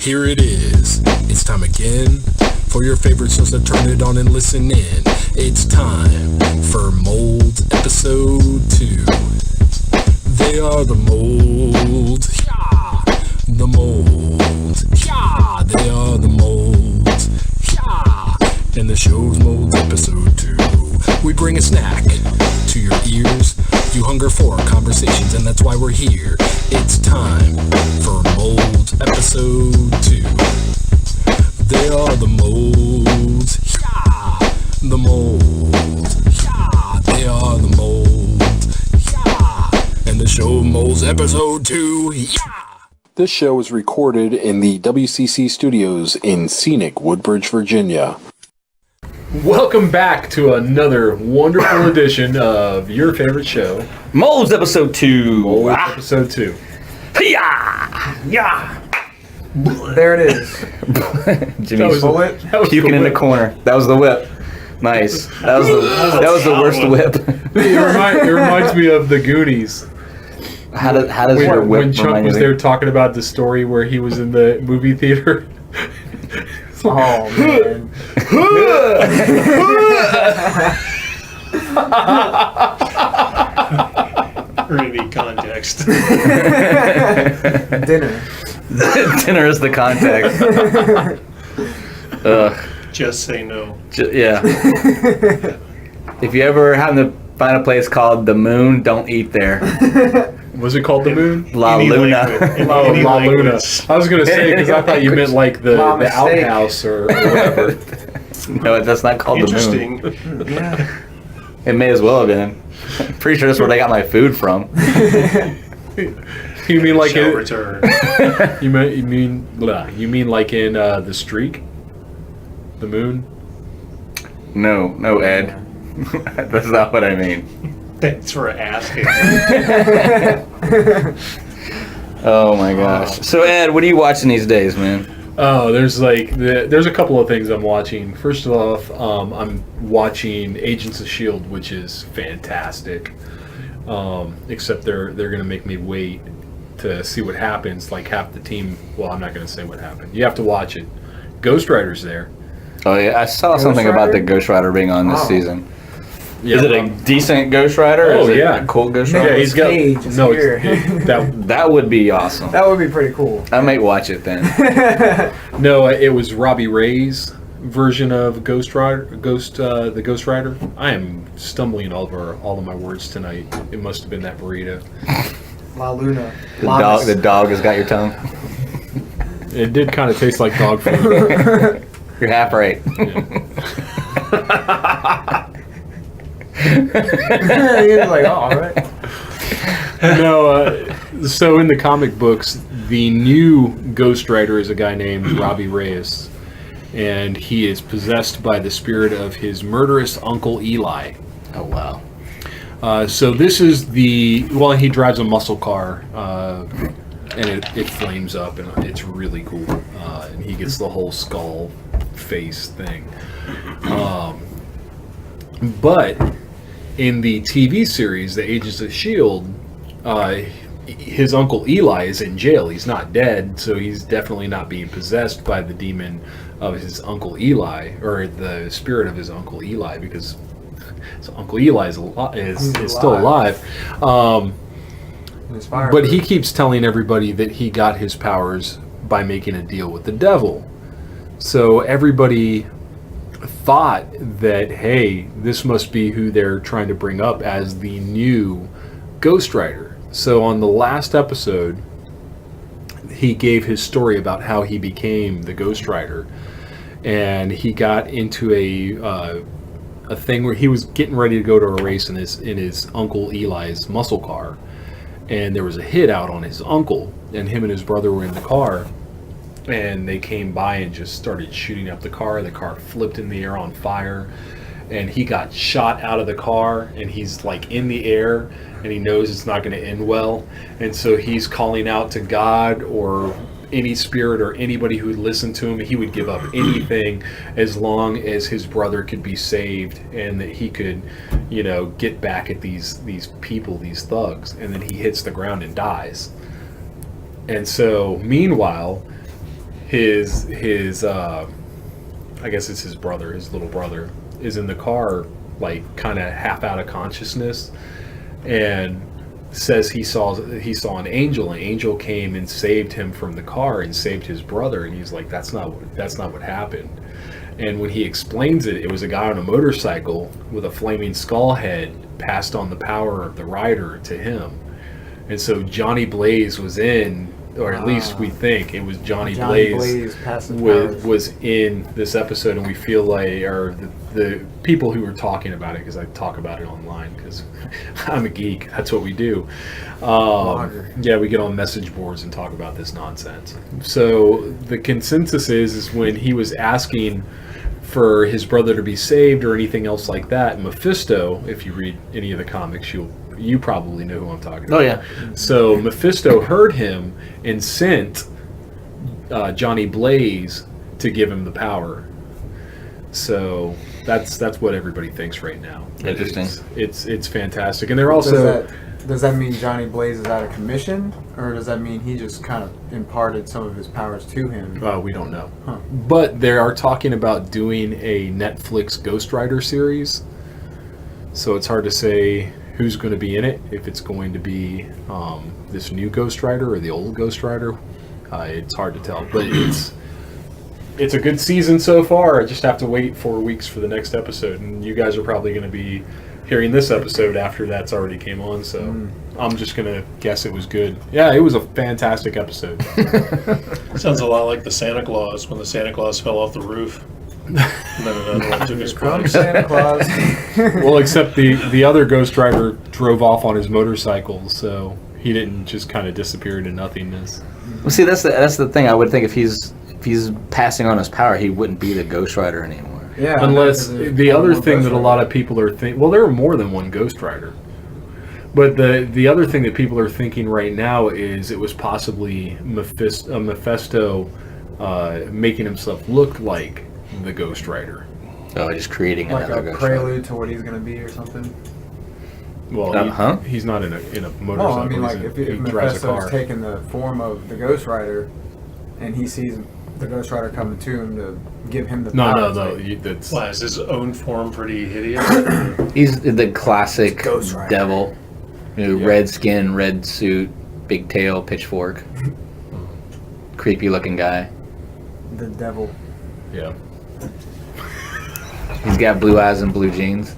Here it is. It's time again for your favorite shows to turn it on and listen in. It's time for MOLDS episode 2. They are the MOLDS. Yeah. The MOLDS. Yeah. They are the MOLDS. Yeah. And the show's MOLDS episode 2. We bring a snack to your ears. You hunger for conversations, and that's why we're here. It's time for MOLDS episode 2. They are the MOLDS. Yeah. The MOLDS. Yeah. They are the MOLDS. Yeah. And the show MOLDS episode 2. Yeah. This show is recorded in the WCC studios in scenic Woodbridge, Virginia. Welcome back to another wonderful edition of your favorite show, MOLDS episode 2. MOLDS episode 2. Yeah. There it is. Jimmy's the puking in the corner. That was the whip. Nice. That was the worst whip. It reminds me of the Goonies. How does your whip when Chuck was there talking about the story where he was in the movie theater? Oh, man. Really context. Dinner. Dinner is the context. Just say no. Yeah. If you ever happen to find a place called the Moon, don't eat there. Was it called the Moon? La Luna. La Luna. I was going to say, because I thought you meant like the outhouse or whatever. No, that's not called the Moon. Interesting. Yeah. It may as well have been. Pretty sure that's where they got my food from. You mean like Shall return. You mean like in The Streak? The Moon? No, Ed. That's not what I mean. Thanks for asking. Oh my gosh. So Ed, what are you watching these days, man? Oh, there's a couple of things I'm watching. First off, I'm watching Agents of S.H.I.E.L.D., which is fantastic. Except they're going to make me wait to see what happens. Like half the team, well, I'm not going to say what happened. You have to watch it. Ghost Rider's there. Oh yeah, I saw something about the Ghost Rider being on this season. Yeah, is it a decent Ghost Rider? Oh, is it yeah. a cool Ghost Rider? Yeah, he's got That would be awesome. That would be pretty cool. I might watch it then. No, it was Robbie Ray's version of Ghost Rider. The Ghost Rider. I am stumbling over all of my words tonight. It must have been that burrito. La Luna. The dog has got your tongue. It did kind of taste like dog food. You're half right. You're like, oh, all right. No, so in the comic books, the new Ghost Rider is a guy named Robbie Reyes, and he is possessed by the spirit of his murderous uncle Eli. Oh wow. So this is he drives a muscle car, and it flames up, and it's really cool. And he gets the whole skull face thing. But in the TV series, The Agents of S.H.I.E.L.D., his uncle Eli is in jail. He's not dead, so he's definitely not being possessed by the demon of his uncle Eli, or the spirit of his uncle Eli, because his uncle Eli is still alive. But he keeps telling everybody that he got his powers by making a deal with the devil. So everybody thought that, hey, this must be who they're trying to bring up as the new Ghost Rider. So on the last episode, he gave his story about how he became the Ghost Rider, and he got into a thing where he was getting ready to go to a race in his uncle Eli's muscle car, and there was a hit out on his uncle, and him and his brother were in the car. And they came by and just started shooting up the car. The car flipped in the air on fire, and he got shot out of the car, and he's like in the air, and he knows it's not going to end well. And so he's calling out to God or any spirit or anybody who would listen to him. He would give up anything as long as his brother could be saved, and that he could, get back at these people, these thugs. And then he hits the ground and dies. And so, meanwhile, his I guess it's his brother, his little brother, is in the car, like kind of half out of consciousness, and says he saw an angel. An angel came and saved him from the car and saved his brother, and he's like, that's not what happened. And when he explains it, it was a guy on a motorcycle with a flaming skull head passed on the power of the rider to him. And so Johnny Blaze was in, or at least we think it was Johnny Blaze was in this episode, and we feel like, or the people who were talking about it, because I talk about it online, because I'm a geek, that's what we do. Yeah, we get on message boards and talk about this nonsense. So the consensus is when he was asking for his brother to be saved or anything else like that, Mephisto, if you read any of the comics, you probably know who I'm talking about. Oh yeah. So Mephisto heard him and sent Johnny Blaze to give him the power. So that's what everybody thinks right now. Interesting. It's fantastic, and they're also. Does that mean Johnny Blaze is out of commission, or does that mean he just kind of imparted some of his powers to him? We don't know. Huh. But they are talking about doing a Netflix Ghost Rider series. So it's hard to say who's going to be in it, if it's going to be this new Ghost Rider or the old Ghost Rider. It's hard to tell. But it's a good season so far. I just have to wait 4 weeks for the next episode. And you guys are probably going to be hearing this episode after that's already came on, so I'm just gonna guess it was good. Yeah, it was a fantastic episode. Sounds a lot like the Santa Claus, when the Santa Claus fell off the roof. And then another one took his place. Santa Claus. Well, except the other Ghost Rider drove off on his motorcycle, so he didn't just kind of disappear into nothingness. Well, see, that's the thing. I would think if he's passing on his power, he wouldn't be the Ghost Rider anymore. Yeah. Unless the other thing that a lot of people are thinking, well, there are more than one Ghost Rider. But the other thing that people are thinking right now is it was possibly Mephisto making himself look like the Ghost Rider. Oh, just creating like another a Ghost prelude Rider. to what he's going to be or something. Well, he's not in a motorcycle. No, I mean, like, if he drives a car. Mephisto's taking the form of the Ghost Rider, and he sees the Ghost Rider coming to him to give him the power. No. That's Why, is his own form pretty hideous? He's the classic Ghost Rider. devil. Red skin, red suit, big tail, pitchfork. Creepy looking guy. The devil. yeah. He's got blue eyes and blue jeans.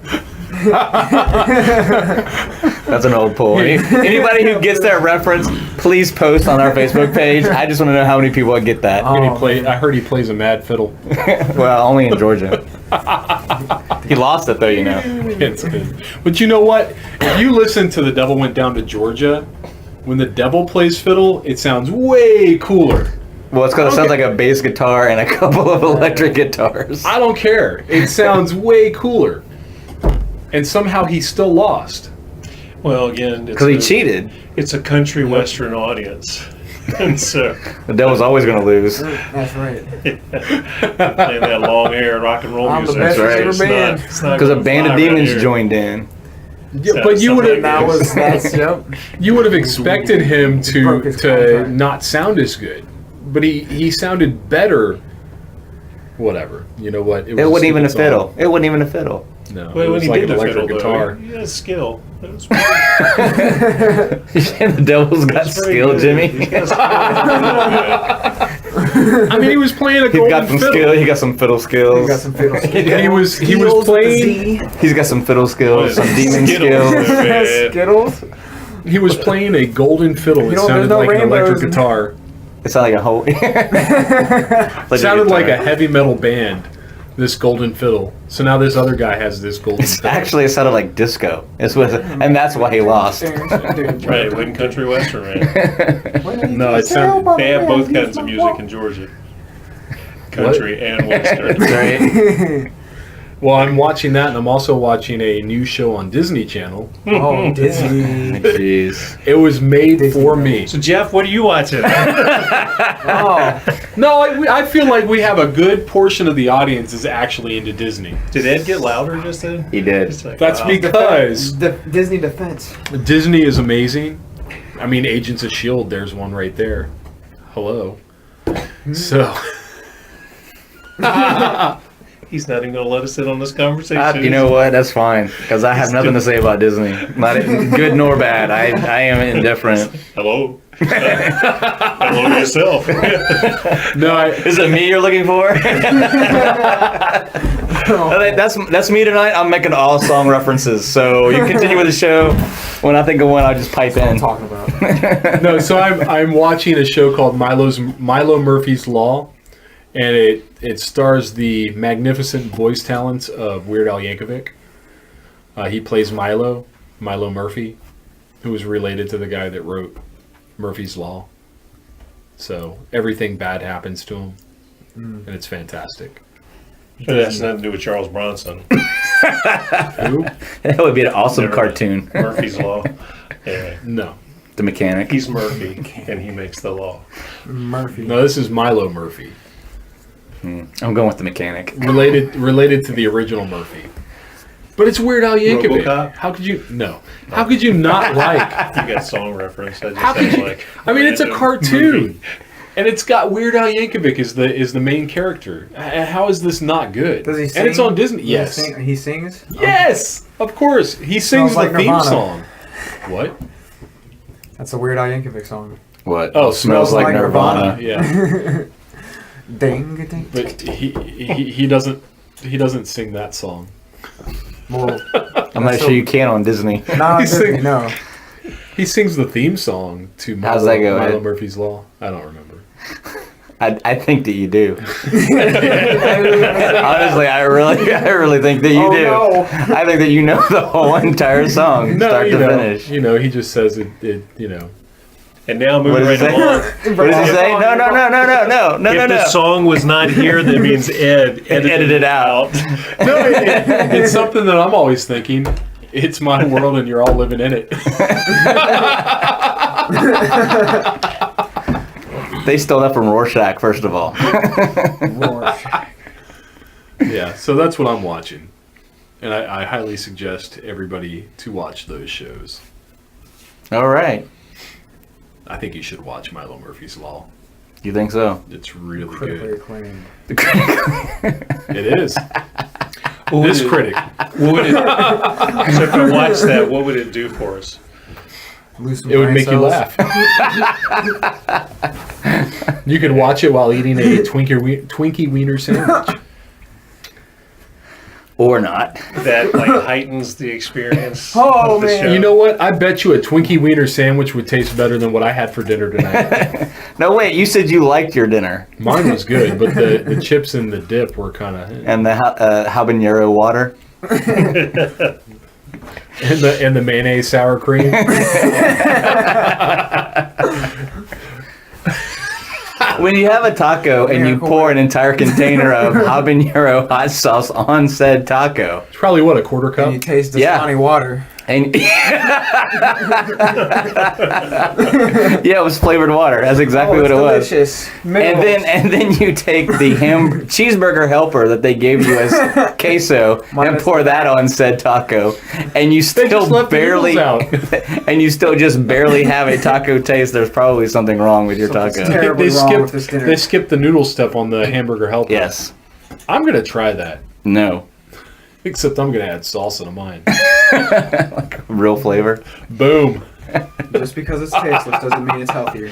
That's an old pull. Anybody who gets that reference, please post on our Facebook page. I just want to know how many people get that. I heard he plays a mad fiddle. Well, only in Georgia. He lost it though, you know. It's good. But you know what? If you listen to The Devil Went Down to Georgia, when the devil plays fiddle, it sounds way cooler. Well, it's because it sounds like a bass guitar and a couple of electric guitars. I don't care. It sounds way cooler. And somehow he still lost. Well, again, Because he cheated. It's a country western audience. And so, The devil's always going to lose. That's right. playing that long hair rock and roll I'm the music. best That's right. ever been. Because a band of demons joined in. Yeah, but you would have you would have expected him broke his to contract. not sound as good. But he sounded better. Whatever. You know what? It wasn't even a stupid fiddle. song. It wasn't even a fiddle. No. Well, it when was he like did an the electric fiddle, guitar. though, he had skill. That was The devil's got That's very skill, good. Jimmy. He got skill. I mean, he was playing a He's golden got some fiddle. skill. He got some fiddle skills. He got some fiddle. He was playing. He's got some fiddle skills, some demon Skittles. skills. Skittles. He was playing a golden fiddle. It You know, sounded there's no like an electric rainbows in- guitar. It sounded like a whole. It sounded like a heavy metal band. This golden fiddle. So now this other guy has this golden fiddle. Actually, it sounded like disco. And that's why he lost. Right, it wasn't country western, man. No, it sounded. They have both kinds of music in Georgia. Country and western. Right? Well, I'm watching that, and I'm also watching a new show on Disney Channel. Oh, Disney. Jeez. It was made Disney for Channel. me. So, Jeff, what are you watching? Oh, No, I feel like we have a good portion of the audience is actually into Disney. Did Ed get louder just then? He did. It's like, That's wow. because Disney Defense. Disney is amazing. I mean, Agents of S.H.I.E.L.D., there's one right there. Hello. So He's not even going to let us in on this conversation. You know what? That's fine, because I have nothing to say about Disney. Not good nor bad. I am indifferent. Hello. Hello yourself. no, Is it me you're looking for? That's me tonight. I'm making all song references. So you continue with the show. When I think of one, I'll just pipe in. I'm talking about. no. So I'm watching a show called Milo Murphy's Law, and it stars the magnificent voice talents of Weird Al Yankovic. He plays Milo Murphy, who is related to the guy that wrote Murphy's Law. So everything bad happens to him, and it's fantastic. But it has nothing to do with Charles Bronson. Who? That would be an awesome Never cartoon. Murphy's Law. Yeah. No. The mechanic. He's Murphy, and he makes the law. Murphy. No, this is Milo Murphy. I'm going with the mechanic. Related to the original Murphy. But it's Weird Al Yankovic. RoboCop? How could you How could you not like? You got song reference. I just How could have you? like. I mean, it's a random cartoon, movie. and it's got Weird Al Yankovic is the main character. How is this not good? Does he sing? And it's on Disney. Yes. He sings? Yes, of course. He sings Smells like the theme Nirvana. song. What? That's a Weird Al Yankovic song. What? Oh, Smells like Nirvana. Yeah, Ding, ding. but he doesn't sing that song. Well, I'm not sure you can on Disney. not He's Disney, sing- no. He sings the theme song to How's that go, Milo Ed? Murphy's Law. I don't remember. I think that you do. Honestly, I really think that you Oh, do. no. I think that you know the whole entire song, start to finish. He just says it. And now What moving does right it along. say? What does he say? No. If the song was not here, that means Ed Edit it out. No, it's something that I'm always thinking. It's my world, and you're all living in it. They stole that from Rorschach, first of all. Yeah, so that's what I'm watching, and I highly suggest everybody to watch those shows. All right. I think you should watch Milo Murphy's Law. You think so? It's really Critically good. acclaimed. It is. This critic. What would it, so if I watch that, what would it do for us? Lose some It would brain make you cells. laugh. You could watch it while eating a Twinkie Wiener sandwich. Or not. That like heightens the experience. Oh, of the man. show. You know what? I bet you a Twinkie Wiener sandwich would taste better than what I had for dinner tonight. No, wait. You said you liked your dinner. Mine was good, but the chips and the dip were kind of... And the habanero water. And the mayonnaise sour cream. When you have a taco and you pour an entire container of habanero hot sauce on said taco, It's probably, what, a quarter cup? And you taste the Yeah. Dasani water. and yeah, it was flavored water. That's exactly what it was. Delicious. And then you take the cheeseburger helper that they gave you as queso and Minus pour that on said taco, and you just still left the barely noodles and you still just barely have a taco taste. There's probably something wrong with your Something's taco. terribly wrong with this dinner. They skipped the noodle step on the hamburger helper. Yes. I'm going to try that. No. Except I'm going to add salsa to mine. Real flavor. Boom. Just because it's tasteless doesn't mean it's healthier.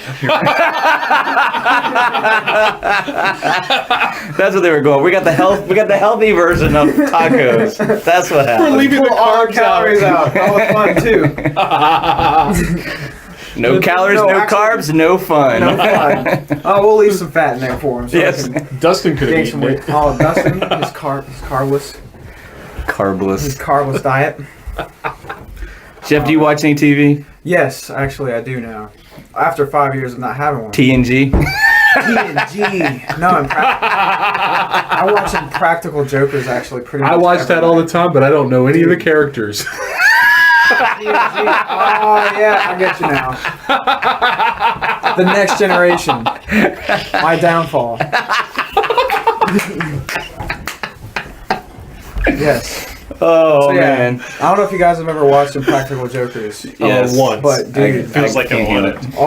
That's what they were going. We got the healthy version of tacos. That's what happened. We're leaving the Pull all the calories out. That was fun too. No calories, no carbs, no fun. No fun. Oh, we'll leave some fat in there for him. So Yes. he can Dustin could have gain some eaten weight. it. Oh, Dustin, his carbless. His Carbless. carbless diet. Jeff, do you watch any TV? Yes, actually, I do now. After 5 years of not having one. TNG? TNG. No, I watch some Practical Jokers actually pretty much. I watch that every all night. the time, but I don't know any of the characters. TNG. Oh, yeah, I get you now. The next generation. My downfall. Yes. Oh So, yeah, man. I don't know if you guys have ever watched Impractical Jokers. Yes. Once. But dude, It feels like I can't want handle it.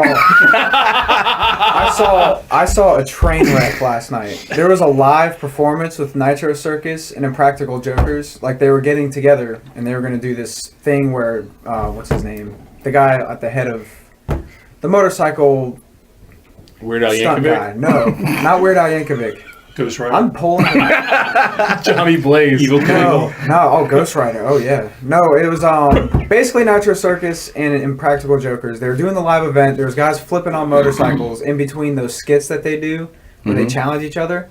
I saw a train wreck last night. There was a live performance with Nitro Circus and Impractical Jokers. Like, they were getting together and they were going to do this thing where what's his name? The guy at the head of the motorcycle Weird Al stunt Yankovic? guy. No, not Weird Al Yankovic. Ghost Rider. I'm pulling him. Johnny Blaze. Evil No, Knievel. no, oh, Ghost Rider. Oh, yeah. No, it was basically Nitro Circus and Impractical Jokers. They were doing the live event. There was guys flipping on motorcycles in between those skits that they do where they challenge each other.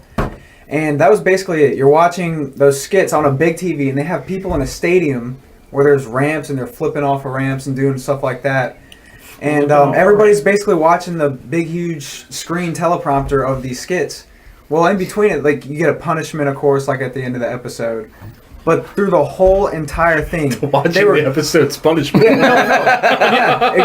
And that was basically it. You're watching those skits on a big TV, and they have people in a stadium where there's ramps, and they're flipping off of ramps and doing stuff like that. And everybody's basically watching the big, huge screen teleprompter of these skits. Well, in between it, like, you get a punishment, of course, like at the end of the episode. But through the whole entire thing, Watching the episode's punishment.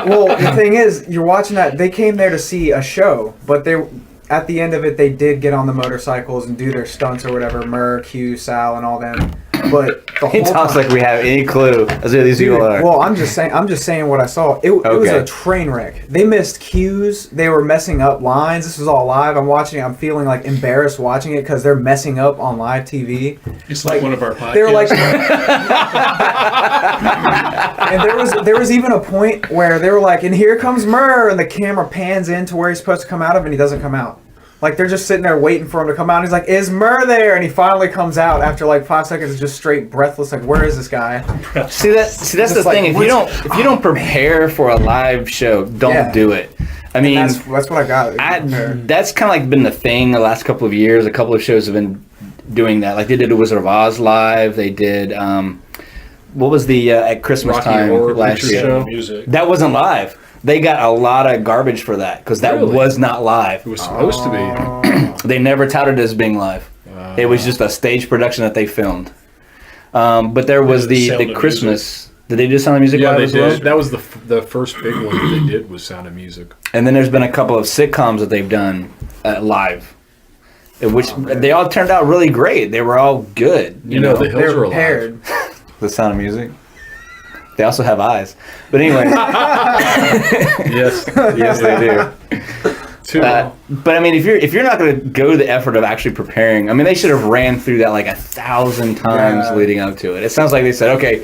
well, the thing is, you're watching that. They came there to see a show, but they, at the end of it, they did get on the motorcycles and do their stunts or whatever. Murr, Q, Sal, and all them. But the He whole talks time, like we have any clue as who these people are. well, I'm just saying what I saw. It was Okay. a train wreck. They missed cues. They were messing up lines. This was all live. I'm watching it. I'm feeling like embarrassed watching it because they're messing up on live TV. It's like one of our podcasts. They were like, and there was even a point where they were like, and here comes Murr, and the camera pans into where he's supposed to come out of, and he doesn't come out. Like, they're just sitting there waiting for him to come out. And he's like, is Murr there? And he finally comes out after like 5 seconds of just straight breathless. Like, where is this guy? See that's the Just like, thing. If you don't prepare for a live show, don't Yeah. do it. I mean, That's what I got. that's kind of like been the thing the last couple of years. A couple of shows have been doing that. Like they did a Wizard of Oz live. They did what was the at Christmas Rocky time Horror last Picture year? Show. Music. That wasn't live. They got a lot of garbage for that because that Really? was not live. It was supposed to be. They never touted it as being live. It was just a stage production that they filmed. But there was The Sound the of Christmas. Did they do Sound of Music? Yeah, live they as well? did. That was the first big one that they did was Sound of Music. And then there's been a couple of sitcoms that they've done live, which they all turned out really great. They were all good. You know, the They hills were are alive. prepared. The Sound of Music. They also have eyes. But anyway, Yes. yes, they do. Two. But I mean, if you're not going to go to the effort of actually preparing, I mean, they should have ran through that like 1,000 times Yeah. leading up to it. It sounds like they said, okay,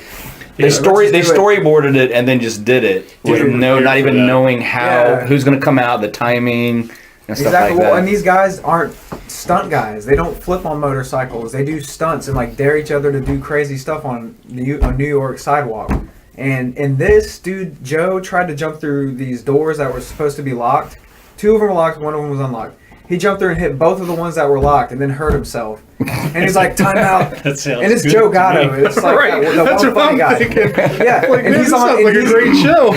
they let's just do it. storyboarded it and then just did it with Dude, not prepare even for that. knowing how Yeah. who's going to come out, the timing and stuff Exactly. like Well, that. and these guys aren't stunt guys. They don't flip on motorcycles. They do stunts and like dare each other to do crazy stuff on a New York sidewalk. And in this, dude, Joe tried to jump through these doors that were supposed to be locked. 2 of them were locked, 1 of them was unlocked. He jumped through and hit both of the ones that were locked and then hurt himself. And he's like, time out. That sounds And it's good Joe to Gatto. me. It's like Right. the That's one what funny I'm guy. thinking. Yeah. Like, and man, he's this on sounds and like a he's- great show.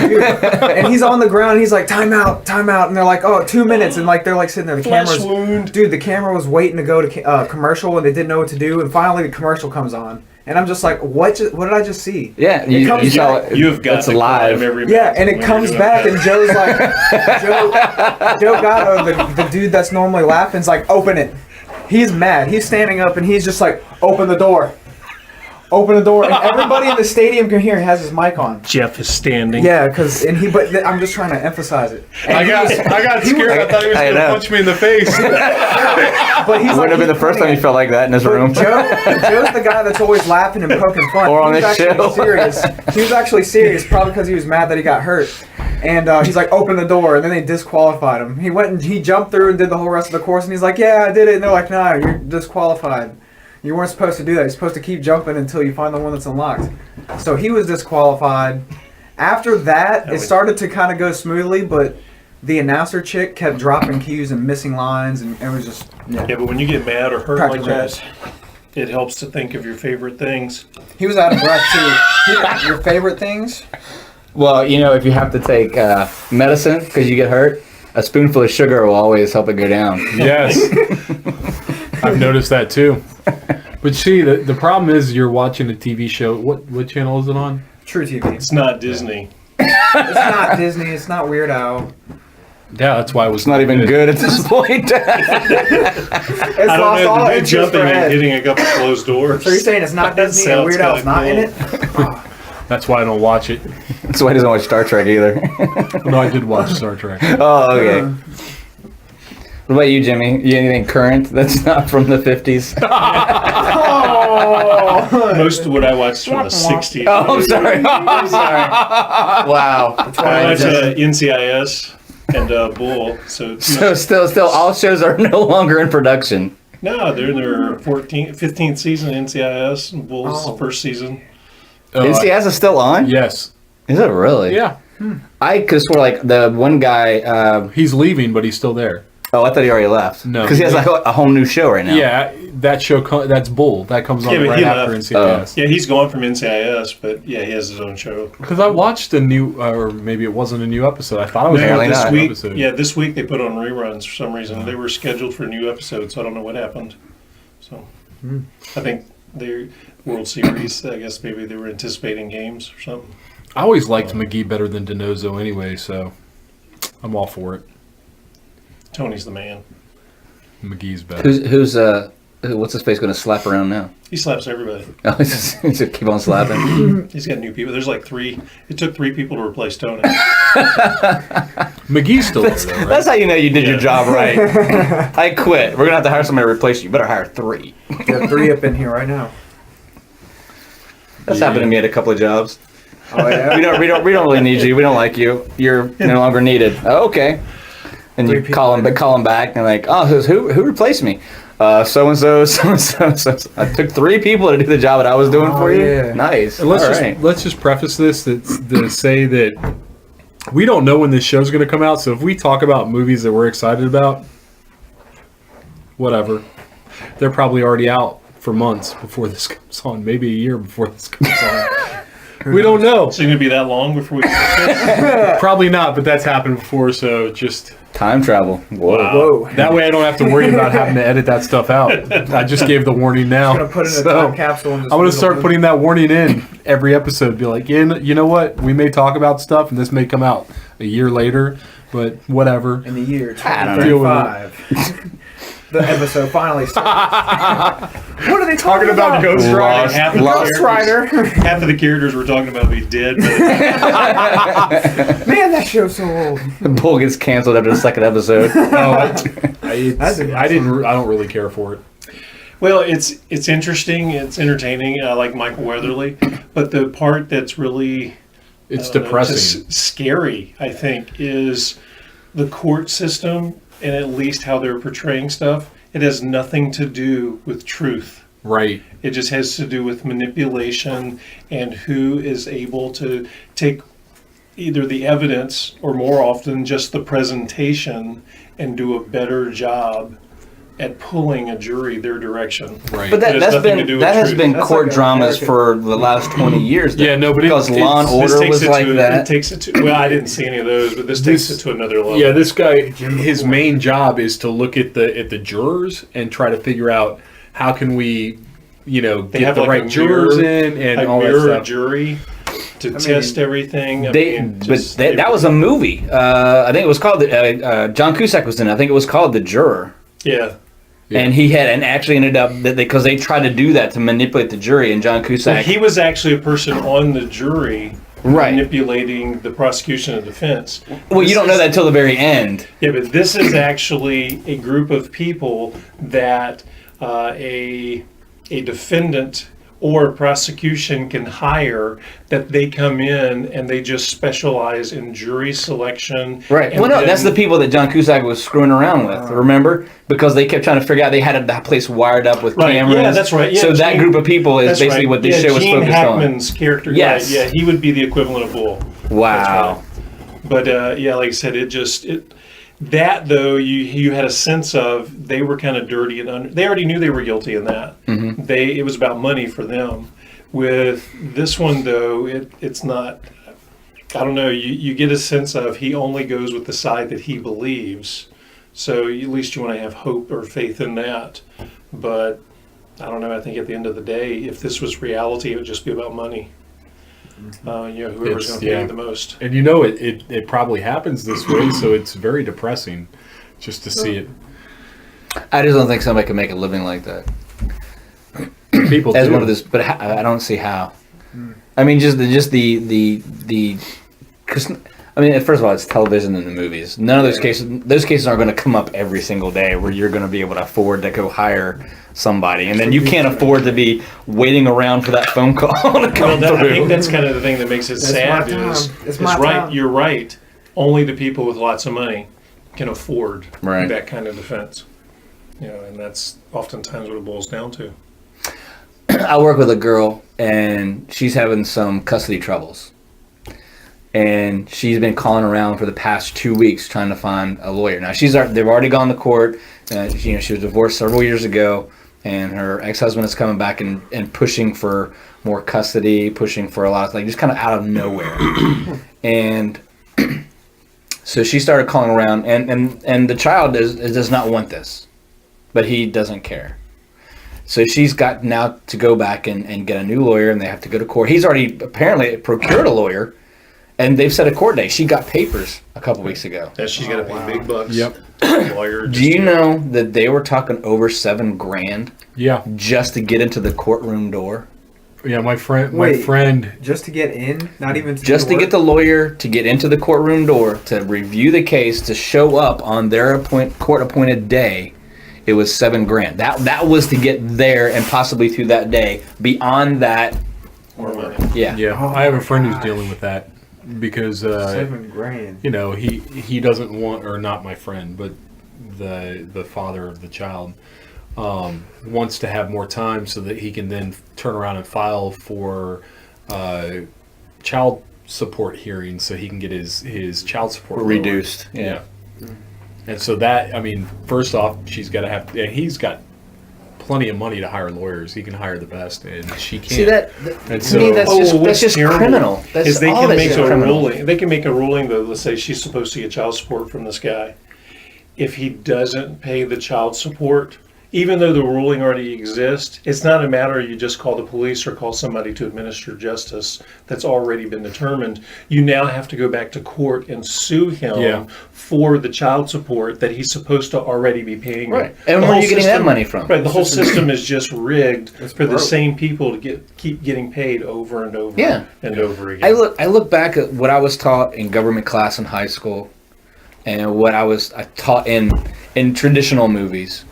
and he's on the ground. And he's like, time out. And they're like, oh, 2 minutes. And like they're like sitting there. The Flesh camera's wound. dude. The camera was waiting to go to commercial, and they didn't know what to do. And finally, the commercial comes on, and I'm just like, what did I just see? yeah, It you comes saw back- it. You've got That's to live. climb every Yeah, mountain and it when you're comes doing back, that. and Joe's like, Joe Gatto, the dude that's normally laughing, is like, open it. He's mad. He's standing up, and he's just like, open the door. Open the door, and everybody in the stadium can hear. He has his mic on. Jeff is standing. Yeah, but I'm just trying to emphasize it. And I got scared. I thought he was I going to know. punch me in the face. but he's It would have been the first time you felt like that in his room. Joe's the guy that's always laughing and poking fun. Or on He was this actually show. serious. He was actually serious, probably because he was mad that he got hurt. And he's like, open the door, and then they disqualified him. He went and he jumped through and did the whole rest of the course, and he's like, yeah, I did it. And they're like, no, you're disqualified. You weren't supposed to do that. You're supposed to keep jumping until you find the one that's unlocked. So he was disqualified. After that, it started to kind of go smoothly, but the announcer chick kept dropping cues and missing lines, and it was just, Yeah, but when you get mad or hurt Practical like jokes. that, it helps to think of your favorite things. He was out of breath, too. Your favorite things? Well, you know, if you have to take medicine because you get hurt, a spoonful of sugar will always help it go down. Yes. I've noticed that too. But see, the problem is you're watching a TV show. What channel is it on? True TV. It's not Disney. It's not Disney. It's not Weird Al. Yeah, that's why it was It's not even good at this point. It's I don't lost all know. The interest jumping for and Ed. getting a couple closed doors. So you're saying it's not That Disney and sounds Weird Al's kinda not in cool. it? That's why I don't watch it. That's why he doesn't watch Star Trek either. No, I did watch Star Trek. Oh, okay. What about you, Jimmy? You anything current that's not from the 50s? Most of what I watched from the 60s. Oh, I'm sorry. I'm sorry. Wow. I watched NCIS and Bull. So, Still, all shows are no longer in production. no, they're in their 15th season of NCIS. And Bull's first season. NCIS is still on? Yes. Is it really? Yeah. I could swear, like, the one guy... He's leaving, but he's still there. oh, I thought he already left. No. Because he has like a whole new show right now. Yeah, that show, that's Bull. That comes on Yeah, but right he after left. NCIS. Yeah, he's gone from NCIS, but yeah, he has his own show. Because I watched a new, or maybe it wasn't a new episode. I thought it was Apparently this not. week, episode. yeah, this week they put on reruns for some reason. They were scheduled for a new episode, so I don't know what happened. So I think the World Series, I guess maybe they were anticipating games or something. I always liked McGee better than DiNozzo anyway, so I'm all for it. Tony's the man. McGee's better. What's his face going to slap around now? He slaps everybody. Oh, he's just keep on slapping. He's got new people. There's like 3. It took 3 people to replace Tony. McGee's still over there, right? That's how you know you did your Yeah. job right. I quit. We're going to have to hire somebody to replace you. You better hire 3. Got 3 up in here right now. That's happened to me at a couple of jobs. Oh yeah. We don't really need you. We don't like you. You're no longer needed. Oh, okay. And you 3 people call them back and like, oh, who replaced me? So and so. I took 3 people to do the job that I was doing for you. yeah. Nice. And let's All just right. let's just preface this to say that we don't know when this show's going to come out. So if we talk about movies that we're excited about, whatever, they're probably already out for months before this comes on. Maybe a year before this comes on. We don't know. So it's going to be that long before we finish? Probably not, but that's happened before. So just Time travel. Whoa. Wow. Whoa. that way, I don't have to worry about having to edit that stuff out. I just gave the warning now. I'm gonna put in a So, time capsule. And I'm going to start putting that warning in every episode. Be like, you know what? We may talk about stuff, and this may come out a year later, but whatever. in the year I don't know. 2035. The episode finally starts. What are they talking about Ghost Rider. Half of the Ghost characters- Rider. Half of the characters we're talking about be dead. But Man, that show's so old. The Bull gets canceled after the second episode. I don't really care for it. well, it's interesting. It's entertaining. I like Michael Weatherly. But the part that's really It's I don't know, depressing. just scary, I think, is the court system and at least how they're portraying stuff. It has nothing to do with truth. Right. It just has to do with manipulation and who is able to take either the evidence or more often just the presentation and do a better job at pulling a jury their direction. Right. But It has nothing to do with that has truth. been That's court like a dramas American- for the last 20 years. Yeah, no, but because Law and This Order takes was it like to, that. It takes it to, well, I didn't see any of those, but this takes it to another level. Yeah, this guy, his main job is to look at the jurors and try to figure out how can we, They get have the like right a jurors mirror- in and a all that mirror stuff. jury to test everything. That was a movie. I think it was called. John Cusack was in it. I think it was called The Juror. Yeah. And he had, and actually ended up because they tried to do that to manipulate the jury. And John Cusack, Well, he was actually a person on the jury Right. manipulating the prosecution and defense. well, you This don't know is- that until the very end. Yeah, but this is actually a group of people that a defendant or a prosecution can hire, that they come in and they just specialize in jury selection. Right. And Well, no, that's the then- people that John Cusack was screwing around with. Remember, because they kept trying to figure out they had that place wired up with Right, cameras. yeah, that's right. Yeah, so that Gene- group of people is That's basically right. what this Yeah, show was Gene focused Hackman's character. Yes. Right, yeah, he would be the equivalent of Bull. on. Wow. But yeah, like I said, that though you had a sense of they were kind of dirty and they already knew they were guilty in that. Mm-hmm. It was about money for them. With this one though, it's not. I don't know. You get a sense of he only goes with the side that he believes. So at least you want to have hope or faith in that. But I don't know. I think at the end of the day, if this was reality, it would just be about money. whoever's going to pay you the most. And it probably happens this way, so it's very depressing just to see it. I just don't think somebody can make a living like that. People As do. one of this, but I don't see how. I mean, just the because I mean, first of all, it's television and the movies. None of those cases aren't going to come up every single day where you're going to be able to afford to go hire somebody, and then you can't afford to be waiting around for that phone call to come I through. think that's kind of the thing that makes it sad. my Is time. It's is my right? time. You're right. Only the people with lots of money can afford Right. that kind of defense. And that's oftentimes what it boils down to. I work with a girl, and she's having some custody troubles. And she's been calling around for the past 2 weeks trying to find a lawyer. Now, they've already gone to court. She was divorced several years ago, and her ex-husband is coming back and pushing for more custody, pushing for a lot of, just kind of out of nowhere. And so she started calling around, and the child does not want this, but he doesn't care. So she's got now to go back and get a new lawyer, and they have to go to court. He's already apparently procured a lawyer, and they've set a court date. She got papers a couple weeks ago. That she's got to pay big bucks. Yep. Lawyer. Do you know that they were talking over $7,000 Yeah. just to get into the courtroom door? Yeah, my friend Wait. Just to get in, not even Just to get the lawyer to get into the courtroom door, to review the case, to show up on their court-appointed day. It was $7,000. That was to get there and possibly through that day. Beyond that, More money. yeah. Yeah, Oh I have a friend who's gosh. dealing with that because $7,000. he doesn't want, or not my friend, but the father of the child wants to have more time so that he can then turn around and file for child support hearings so he can get his child support lowered. Reduced. Yeah. And so that, I mean, first off, she's got to have, and he's got plenty of money to hire lawyers. He can hire the best, and she can't. See that? And To me, that's what's just terrible criminal. That's is they all can that's make just a criminal. ruling. They can make a ruling that, let's say she's supposed to get child support from this guy. If he doesn't pay the child support, even though the ruling already exists, it's not a matter you just call the police or call somebody to administer justice that's already been determined. You now have to go back to court and sue him for the child support that he's supposed to already be paying. Right. you. And The where are whole you getting that system- money from? Right. The whole system is just rigged for the broke. same people to keep getting paid over and over Yeah. and over again. I look back at what I was taught in government class in high school, and what I taught in traditional movies.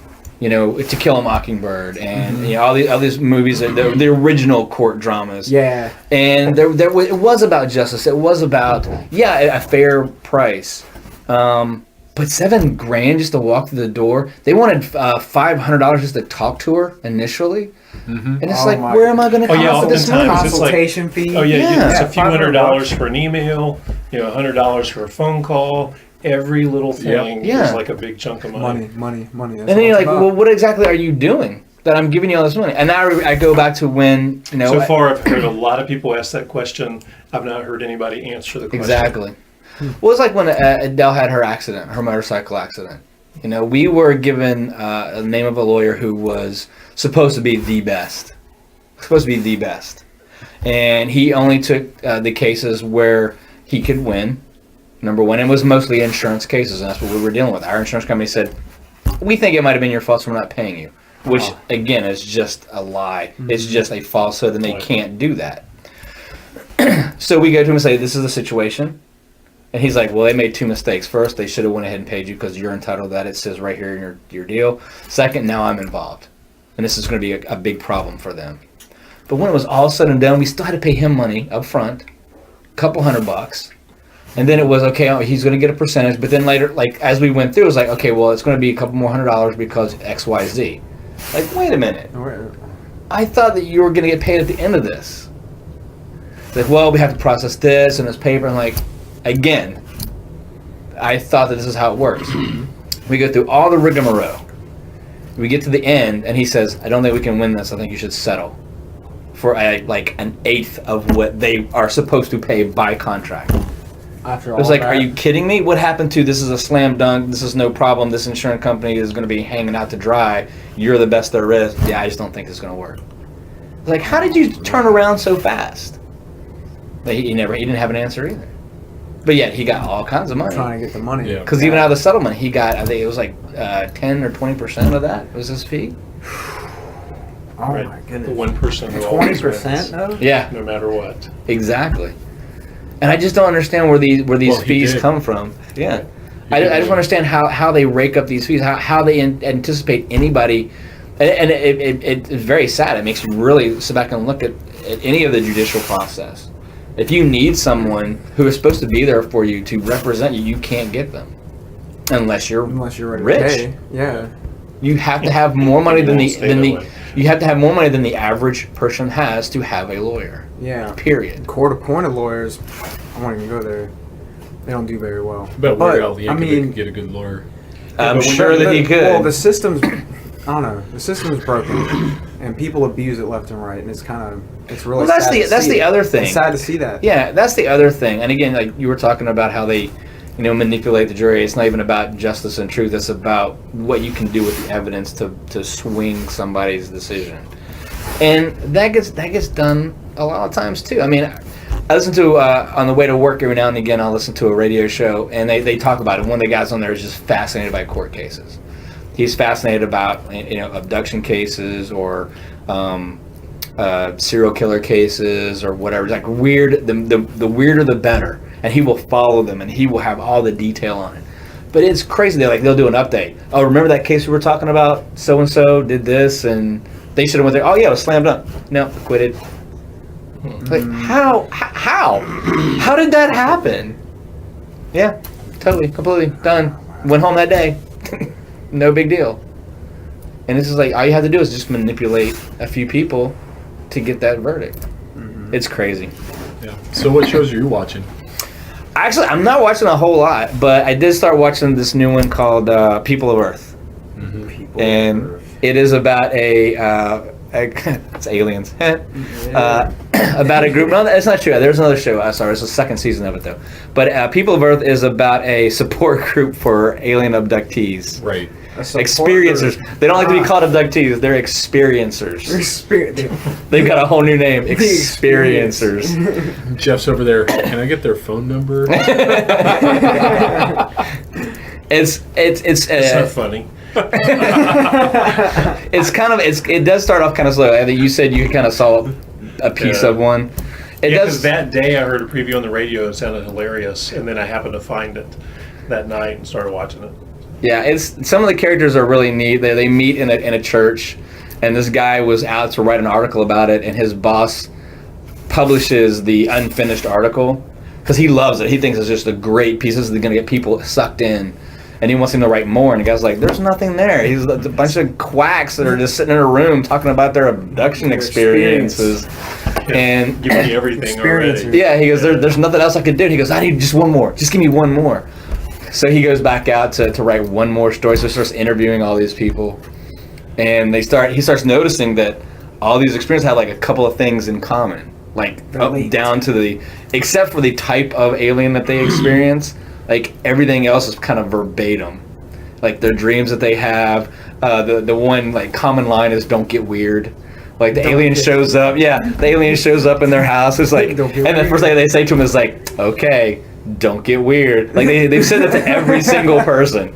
To Kill a Mockingbird, and all these movies, the original court dramas. Yeah. And it was about justice. It was about a fair price. But $7,000 just to walk through the door. They wanted $500 just to talk to her initially, and it's Oh like, my where am I going to Oh, yeah, come up with this oftentimes money? it's like- Consultation fee. Oh yeah, it's Yeah, a few $100 for an email, $100 for a phone call. Every little thing Yeah. is like a big chunk of money. Money. That's And then all you're it's like, about. well, what exactly are you doing that I'm giving you all this money? And now I go back to when, So far, I've heard a lot of people ask that question. I've not heard anybody answer the question. Exactly. Well, it's like when Adele had her accident, her motorcycle accident. We were given a name of a lawyer who was supposed to be the best. And he only took the cases where he could win. Number one, it was mostly insurance cases, and that's what we were dealing with. Our insurance company said, we think it might have been your fault, so we're not paying you. Which, again, is just a lie. It's just a falsehood, and they can't do that. So we go to him and say, this is the situation. And he's like, well, they made two mistakes. First, they should have went ahead and paid you because you're entitled to that. It says right here in your deal. Second, now I'm involved. And this is going to be a big problem for them. But when it was all said and done, we still had to pay him money up front, a couple $100. And then it was, okay, he's going to get a percentage. But then later, as we went through, it was like, okay, well, it's going to be a couple more $100 because X, Y, Z. Like, wait a minute. I thought that you were going to get paid at the end of this. It's like, well, we have to process this and this paper. And again, I thought that this is how it works. We go through all the rigmarole. We get to the end, and he says, I don't think we can win this. I think you should settle for an eighth of what they are supposed to pay by contract. After It was like, are you kidding me? What happened to this is a slam dunk, this is no problem, this insurance company is going to be hanging out to dry, you're the best there is. Yeah, I just don't think it's going to work. It's like, how did you turn around so fast? He didn't have an answer either. But yet he got all kinds of money. Trying to get the money. Yeah. Because even out of the settlement, he got, I think it was like 10 or 20% of that was his fee. Oh Right. my The goodness. 1% who always 20% wins, though? Yeah, no matter what. exactly. And I just don't understand where these Well, he fees did. come from. Yeah. He I did just win. want to understand how they rake up these fees, how they anticipate anybody. And it's very sad. It makes you really sit back and look at any of the judicial process. If you need someone who is supposed to be there for you to represent you, you can't get them unless you're ready rich. to pay. Yeah. You have to have more money than It won't stay that way. you have to have more money than the average person has to have a lawyer. Yeah. Period. Court-appointed lawyers, I won't even go there. They don't do very well. But Weird Al I Yankovic mean, could get a good lawyer. I'm but when sure that he could. Well, the system's, I don't know, the system's broken, and people abuse it left and right, and it's kind of, it's really. Well, that's sad the to that's see the it. other thing. It's sad to see that. Yeah, that's the other thing. And again, like you were talking about how they, manipulate the jury. It's not even about justice and truth. It's about what you can do with the evidence to swing somebody's decision. And that gets done a lot of times too. I mean, I listen to on the way to work every now and again. I'll listen to a radio show, and they talk about it. One of the guys on there is just fascinated by court cases. He's fascinated about abduction cases or serial killer cases or whatever. It's like weird. The weirder the better, and he will follow them and he will have all the detail on it. But it's crazy. They'll do an update. Oh, remember that case we were talking about? So and so did this, and they should have went there. Oh yeah, it was slammed dunk. No, acquitted. Like how did that happen? Yeah, totally, completely done. Went home that day. No big deal. And it's just like all you have to do is just manipulate a few people to get that verdict. Mm-hmm. It's crazy. Yeah. So what shows are you watching? Actually, I'm not watching a whole lot, but I did start watching this new one called People of Earth, and it is about it's aliens. About a group. No, it's not true. There's another show. Sorry, it's the second season of it though. But People of Earth is about a support group for alien abductees. Right. Experiencers. They don't like to be called abductees. They're experiencers. They've got a whole new name. Experiencers. Jeff's over there. Can I get their phone number? It's It's not funny. it does start off kind of slow. I think you said you kind of saw a piece Yeah. of one. It Yeah, does. because that day I heard a preview on the radio. It sounded hilarious, and then I happened to find it that night and started watching it. Yeah, it's some of the characters are really neat. They meet in a church, and this guy was out to write an article about it, and his boss publishes the unfinished article because he loves it. He thinks it's just a great piece. This is going to get people sucked in, and he wants him to write more. And the guy's like, "There's nothing there. He's a bunch of quacks that are just sitting in a room talking about their abduction Their experiences." And Give me everything already. Experiencers. yeah, he goes, there's nothing else I could do. And he goes, I need just one more. Just give me one more. So he goes back out to write one more story. So he starts interviewing all these people. And he starts noticing that all these experiences have like a couple of things in common. Like up Relate. down to except for the type of alien that they experience, like everything else is kind of verbatim. Like their dreams that they have. The one like common line is don't get weird. Like the alien shows up, the alien shows up in their house. It's like, Don't get and the weird. first thing they say to him is like, "Okay, don't get weird." Like they've said that to every single person.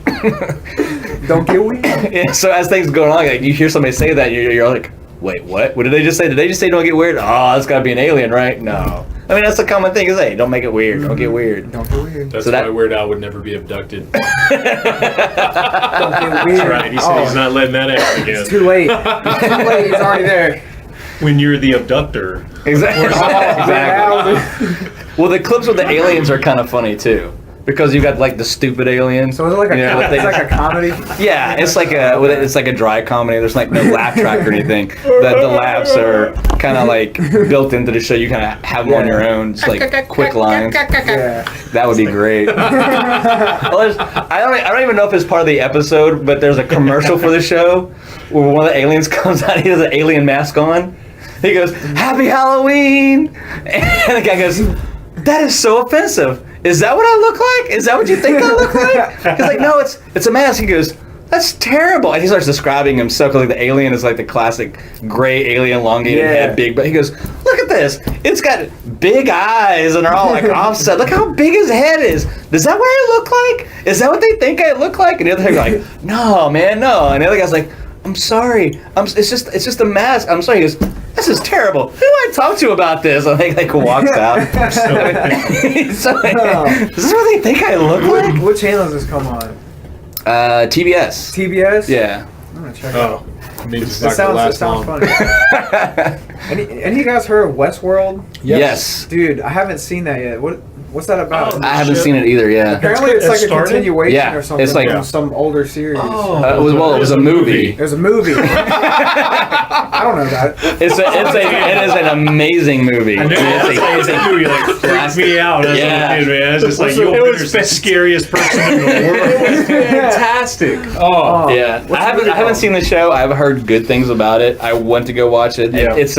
Don't get weird. Yeah, so as things go along, like you hear somebody say that, you're like, "Wait, what? What did they just say? Did they just say don't get weird? Oh, that's got to be an alien, right?" No. I mean that's a common thing is, hey, don't make it weird. Don't get weird. Don't get weird. That's So that- why Weird Al would never be abducted. Don't get weird. That's right. He said he's not letting that happen again. It's too late. It's too late. He's already there. When you're the abductor, Exactly. Exactly. Well, the clips with the aliens are kind of funny too, because you got like the stupid alien. So is it like a, what they- it's like a comedy? Yeah, it's like a dry comedy. There's like no laugh track or anything. The laughs are kind of like built into the show. You kind of have them on your own, just like quick lines. Yeah. That would be great. Well, I don't even know if it's part of the episode, but there's a commercial for the show where one of the aliens comes out. He has an alien mask on. He goes, "Happy Halloween," and the guy goes, "That is so offensive. Is that what I look like? Is that what you think I look like?" He's like, "No, it's a mask." He goes, That's terrible. And he starts describing himself because like the alien is like the classic gray alien, elongated head, big. But he goes, look at this. It's got big eyes and they're all like offset. Look how big his head is. Is that what I look like? Is that what they think I look like? And the other guy's like, no, man, no. And the other guy's like, I'm sorry. It's just a mask. I'm sorry. He goes, this is terrible. Who do I talk to about this? I think like walks out. So, is this what they think I look like? What channel does this come on? TBS. TBS? Yeah. I'm gonna check it out. Means It sounds funny. Any of you guys heard of Westworld? Yes. Dude, I haven't seen that yet. What's that about? Oh, I haven't seen it either. Yeah. Apparently, it's like a started? continuation Yeah, or something it's like- from some older series. It was a movie. There's a movie. I don't know that. It is an amazing movie. I knew It's that movie like freaked me out as Yeah. a kid, man. It's just like, It you're the scariest person in the world. fantastic. Oh, Yeah, What's I the movie haven't called? seen the show. I've heard good things about it. I went to go watch it. Yeah. It's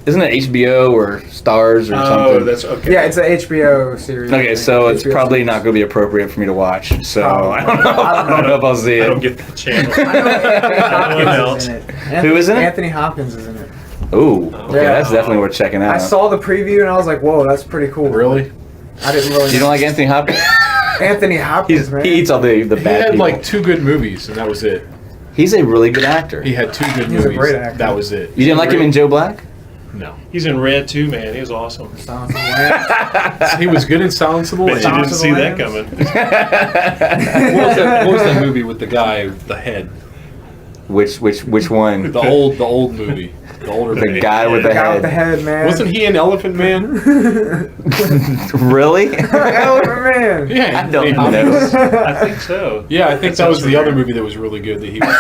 isn't it HBO or Stars or Oh, something? that's okay. Yeah, it's an HBO series. Okay, so it's HBO probably series. not going to be appropriate for me to watch. So Oh, I don't know. I don't know if I'll see I it. don't get that channel. Hopkins else. is in it. Who is in it? Anthony Hopkins is in it. Ooh, okay, Yeah. that's definitely worth checking out. I saw the preview and I was like, "Whoa, that's pretty cool." really? I didn't really. You don't like Anthony Hopkins? Anthony Hopkins, man? He eats all the He bad had people. like 2 good movies, and that was it. He's a really good actor. He had 2 good He's a movies. great actor. That was it. You didn't like him in Joe Black? No. He's in Red too, man. He was awesome. Silence of the Lambs. He was good in Silence of the Bet you Lambs. didn't of see the that Lambs? coming. What was that movie with the guy with the head? Which one? The old movie. The older The movie. guy with the The guy with the head. head, man. Wasn't he an Elephant Man? Really? Elephant Man? Yeah. I don't he- know. I think so. Yeah, I think that was the sounds other familiar. movie that was really good that he was Is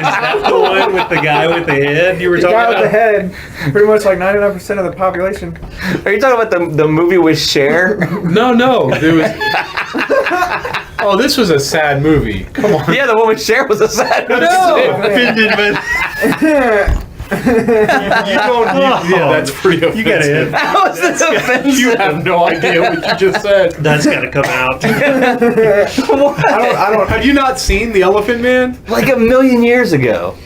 that the one with the guy with the head you were The talking guy with about? the head. Pretty much like 99% of the population. Are you talking about the movie with Cher? in. No, there was. Oh, this was a sad movie. Come on. Yeah, the one with Cher was a sad movie. No. Offended, but You don't. Yeah, that's pretty offensive. you gotta hit. That was offensive. You have no idea what you just said. That's gotta come out. I don't. Have you not seen The Elephant Man? Like a million years ago.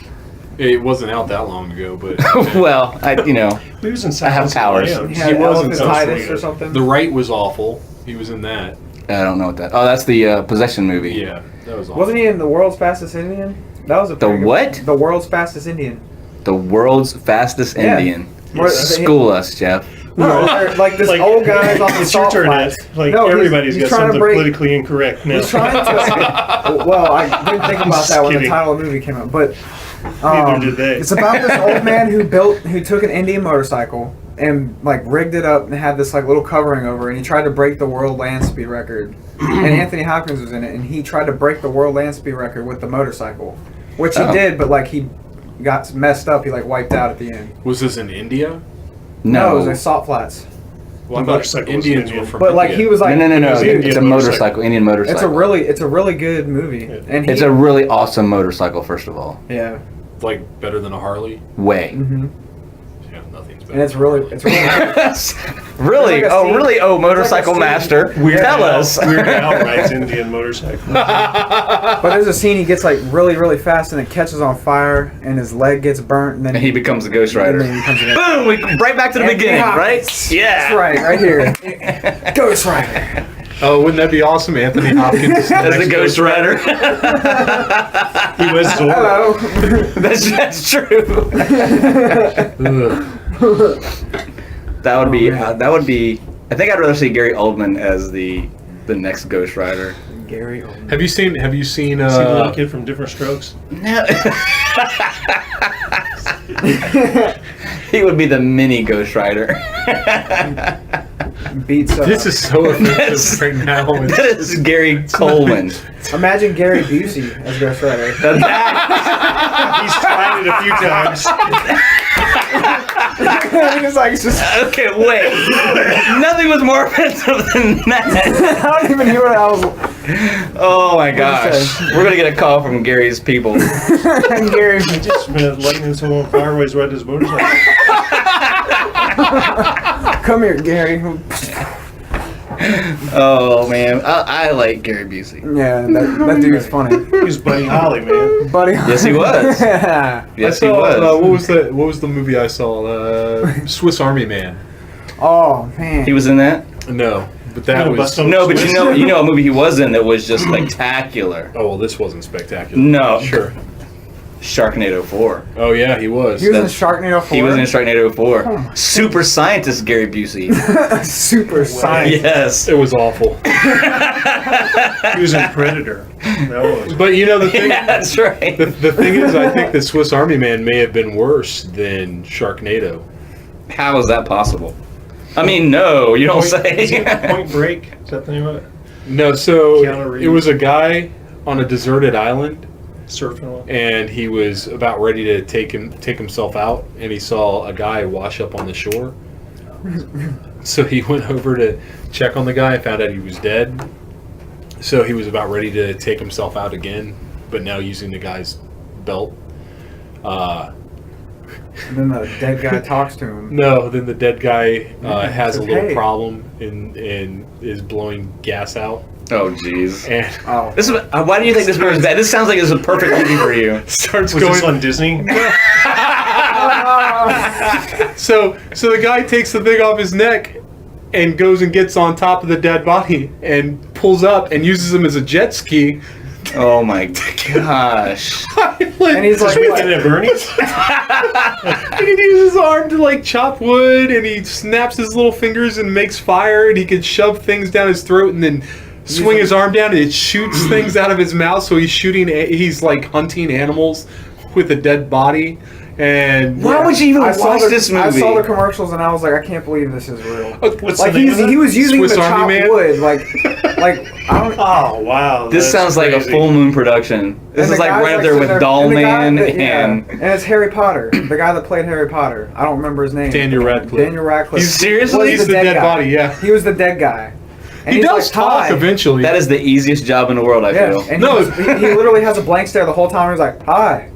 It wasn't out that long ago, but Well, He was in I have Silence of the powers. Lambs. He had He wasn't so elephantitis sweet. or something. The Right was awful. He was in that. I don't know what that. Oh, that's the possession movie. Yeah, that was awful. Wasn't he in The World's Fastest Indian? That was a The pretty good- what? The World's Fastest Indian. The world's fastest Yeah. Indian. Where- School us, Jeff. No, like this Like, old guy's on the It's your salt turn, flats. Ed. Like No, he's- everybody's he's got trying to something break- politically incorrect now. He's trying to. Well, I didn't think about that when the kidding. title of the movie came out, but Neither did they. It's about this old man who took an Indian motorcycle and like rigged it up and had this like little covering over, and he tried to break the world land speed record. And Anthony Hopkins was in it, and he tried to break the world land speed record with the motorcycle, which he Oh. did, but like he got messed up. He like wiped out at the end. Was this in India? No, it was like Salt Flats. Well, I The thought motorcycle was Indians Indian. were from But like India. he was like, no. It was It's Indian a motorcycle. Indian motorcycle. it's a really good movie, and he, It's a really awesome motorcycle. First of all, yeah, like better than a Harley. way. Yeah, nothing's better. and it's really Really? It's like a Oh, scene- really? Oh, it's like a motorcycle scene- master. Weird Tell Al- us. Weird Al rides Indian motorcycle. But there's a scene he gets like really fast and it catches on fire and his leg gets burnt and then And he becomes a Ghost and Rider. then he becomes a Boom! We right back to the Anthony beginning, right? Hopkins. Yeah. That's right here. Ghost Rider. Oh, wouldn't that be awesome? Anthony Hopkins is the As next a Ghost Rider. He was Zorro. Hello. that's true. That would be. That would be. I think I'd rather see Gary Oldman as the next Ghost Rider. Gary Oldman. Have you seen? See the little kid from Different Strokes? No. He would be the mini Ghost Rider. Beats This is so offensive right now. That is Gary Coleman. Imagine Gary Busey as Ghost Rider. He's tried it a few times. It's like it's just Okay, wait. Nothing was more offensive than that. I don't even hear what I was Oh my gosh. We're gonna get a call from Gary's people. Gary. He just lighting someone on fire while he's riding his motorcycle. Come here, Gary. Oh man, I like Gary Busey. Yeah, that dude's funny. He was Buddy Holly, man. Buddy. Yes, he was. Yeah. Yes, I he saw, was. what was the movie I saw? Swiss Army Man. Oh man. He was in that. No, but that No, was. but No, but you know a movie he was in that was just spectacular. Oh well, this wasn't spectacular. No. Sure. Sharknado 4. Oh yeah, he was. He was in Sharknado 4. He was in Sharknado 4. Oh my Super scientist Gary Busey. Super science. Yes. It was awful. He was in Predator. That was. But you know the thing. Yeah, that's right. The thing is, I think that Swiss Army Man may have been worse than Sharknado. How is that possible? I mean, no, you don't Is it say. Point Break? Is that the name of it? No, so Keanu Reeves. it was a guy on a deserted island, Surfing one. and he was about ready to take himself out, and he saw a guy wash up on the shore. So he went over to check on the guy and found out he was dead. So he was about ready to take himself out again, but now using the guy's belt. And then the dead guy talks to him. No, then the dead guy has a Says, little "Hey." problem and is blowing gas out. Oh, jeez. And Oh. This is, why do you think this movie is bad? This sounds like it's a perfect movie for you. starts Was going. this on Disney? So the guy takes the thing off his neck and goes and gets on top of the dead body and pulls up and uses him as a jet ski. Oh my gosh. And he's like, Weekend at Bernie's? He can use his arm to like chop wood, and he snaps his little fingers and makes fire, and he can shove things down his throat and then swing his arm down and it shoots things out of his mouth. So he's like hunting animals with a dead body. And Why would you even I saw watch this movie? I saw the commercials and I was like, I can't believe this is real. What's Like the name of he it? was using Swiss the Army chopped Man? wood, like I don't. Oh, wow. This that's sounds like a crazy. full moon production. This And is the like guy's, right up there sitting with Doll and the guy Man that- yeah. and. And it's Harry Potter, the guy that played Harry Potter. I don't remember his name. Daniel Radcliffe. Daniel Radcliffe. Seriously? He's the dead guy. body, yeah. He was the dead guy. And He he's does like, talk "Hi." eventually. That is the easiest job in the world, I Yeah, feel. and No. he literally has a blank stare the whole time. He's like, "Hi,"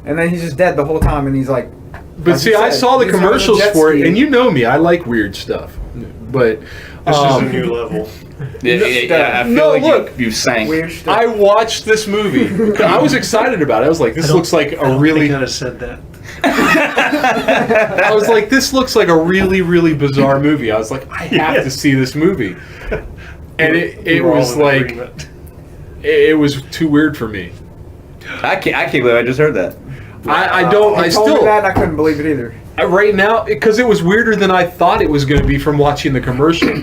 and then he's just dead the whole time, and he's like. But like see, you I said, saw the he's on a commercials jet for it, ski. and you know me, I like weird stuff. But This is a new level. Yeah, I feel No, like look. you sank. Weird stuff. I watched this movie. I was excited about it. I was like, this looks like a really. I have said that. I was like, this looks like a really, really bizarre movie. I was like, I have to see this movie. And it We're all was in like, agreement. it was too weird for me. I can't believe I just heard that. I don't. He I told me still. that, and I couldn't believe it either. Right now, because it was weirder than I thought it was going to be from watching the commercial.